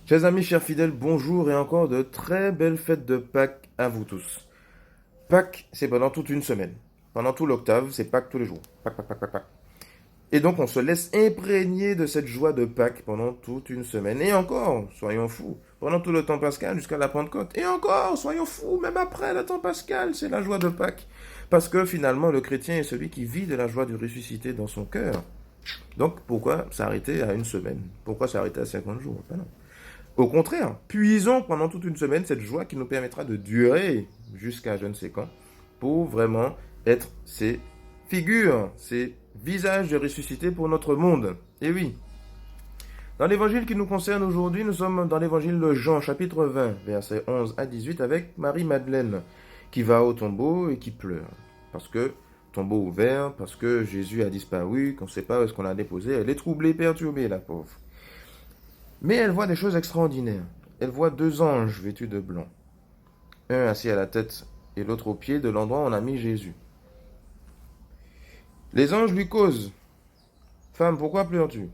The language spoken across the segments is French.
Chers amis, chers fidèles, bonjour et encore de très belles fêtes de Pâques à vous tous. Pâques, c'est pendant toute une semaine. Pendant tout l'octave, c'est Pâques tous les jours. Pâques, Pâques, Pâques, Pâques, Pâques. Et donc, on se laisse imprégner de cette joie de Pâques pendant toute une semaine. Et encore, soyons fous, pendant tout le temps pascal jusqu'à la Pentecôte. Et encore, soyons fous, même après le temps pascal, c'est la joie de Pâques. Parce que finalement, le chrétien est celui qui vit de la joie du ressuscité dans son cœur. Donc, pourquoi s'arrêter à une semaine? Pourquoi s'arrêter à 50 jours? Ben non. Au contraire, puisons pendant toute une semaine cette joie qui nous permettra de durer jusqu'à je ne sais quand pour vraiment être ces figures, ces visages de ressuscité pour notre monde. Et oui, dans l'évangile qui nous concerne aujourd'hui, nous sommes dans l'évangile de Jean, chapitre 20, versets 11 à 18, avec Marie-Madeleine qui va au tombeau et qui pleure. Parce que tombeau ouvert, parce que Jésus a disparu, qu'on ne sait pas où est-ce qu'on l'a déposé, elle est troublée, perturbée, la pauvre. Mais elle voit des choses extraordinaires. Elle voit deux anges vêtus de blanc. Un assis à la tête et l'autre au pied de l'endroit où on a mis Jésus. Les anges lui causent. Femme, pourquoi pleures-tu?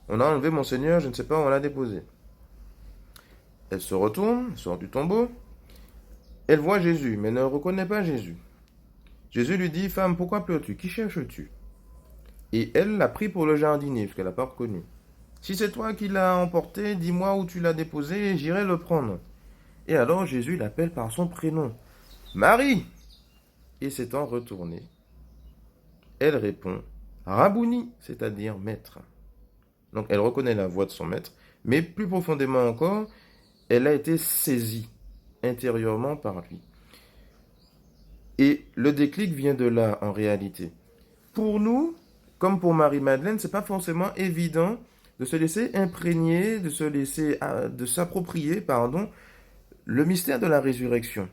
On a enlevé mon Seigneur, je ne sais pas où on l'a déposé. Elle se retourne, sort du tombeau. Elle voit Jésus, mais ne reconnaît pas Jésus. Jésus lui dit, femme, pourquoi pleures-tu? Qui cherches-tu? Et elle l'a pris pour le jardinier, parce qu'elle n'a pas reconnu. Si c'est toi qui l'as emporté, dis-moi où tu l'as déposé et j'irai le prendre. Et alors Jésus l'appelle par son prénom. Marie! Et s'étant retournée, elle répond Rabouni, c'est-à-dire maître. Donc elle reconnaît la voix de son maître, mais plus profondément encore, elle a été saisie intérieurement par lui. Et le déclic vient de là en réalité. Pour nous, comme pour Marie-Madeleine, c'est pas forcément évident de se laisser imprégner, de s'approprier, le mystère de la résurrection.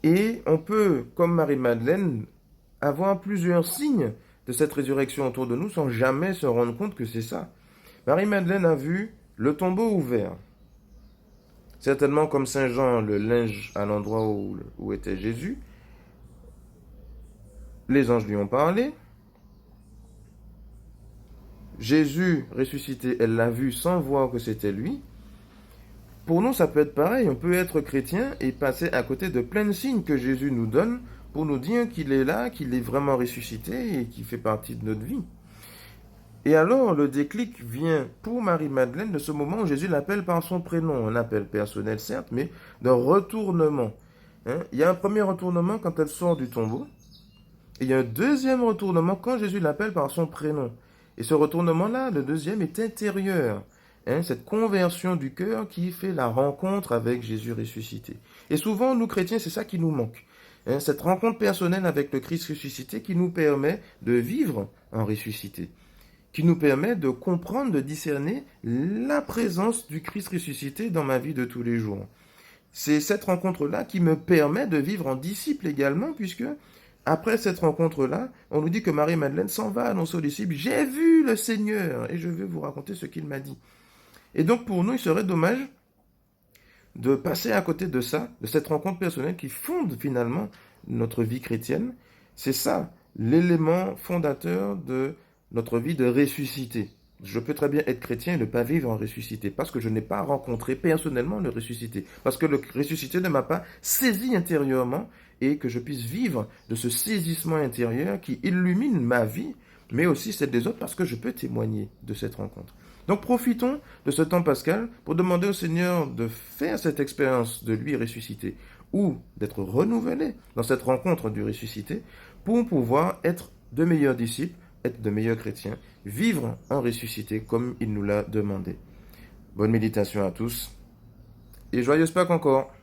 Et on peut, comme Marie-Madeleine, avoir plusieurs signes de cette résurrection autour de nous sans jamais se rendre compte que c'est ça. Marie-Madeleine a vu le tombeau ouvert. Certainement comme Saint Jean, le linge à l'endroit où était Jésus. Les anges lui ont parlé. Jésus ressuscité, elle l'a vu sans voir que c'était lui. Pour nous, ça peut être pareil. On peut être chrétien et passer à côté de plein de signes que Jésus nous donne pour nous dire qu'il est là, qu'il est vraiment ressuscité et qu'il fait partie de notre vie. Et alors, le déclic vient pour Marie-Madeleine de ce moment où Jésus l'appelle par son prénom. Un appel personnel, certes, mais d'un retournement. Il y a un premier retournement quand elle sort du tombeau. Et il y a un deuxième retournement quand Jésus l'appelle par son prénom. Et ce retournement-là, le deuxième, est intérieur. Cette conversion du cœur qui fait la rencontre avec Jésus ressuscité. Et souvent, nous chrétiens, c'est ça qui nous manque. Cette rencontre personnelle avec le Christ ressuscité qui nous permet de vivre en ressuscité, qui nous permet de comprendre, de discerner la présence du Christ ressuscité dans ma vie de tous les jours. C'est cette rencontre-là qui me permet de vivre en disciple également, puisque après cette rencontre-là, on nous dit que Marie-Madeleine s'en va annoncer aux disciples, j'ai vu le Seigneur et je vais vous raconter ce qu'il m'a dit. Et donc pour nous, il serait dommage de passer à côté de ça, de cette rencontre personnelle qui fonde finalement notre vie chrétienne. C'est ça, l'élément fondateur de notre vie de ressuscité. Je peux très bien être chrétien et ne pas vivre en ressuscité parce que je n'ai pas rencontré personnellement le ressuscité, parce que le ressuscité ne m'a pas saisi intérieurement et que je puisse vivre de ce saisissement intérieur qui illumine ma vie, mais aussi celle des autres parce que je peux témoigner de cette rencontre. Donc profitons de ce temps pascal pour demander au Seigneur de faire cette expérience de lui ressuscité ou d'être renouvelé dans cette rencontre du ressuscité pour pouvoir être de meilleurs disciples, être de meilleurs chrétiens, vivre en ressuscité comme il nous l'a demandé. Bonne méditation à tous et joyeuse Pâques encore.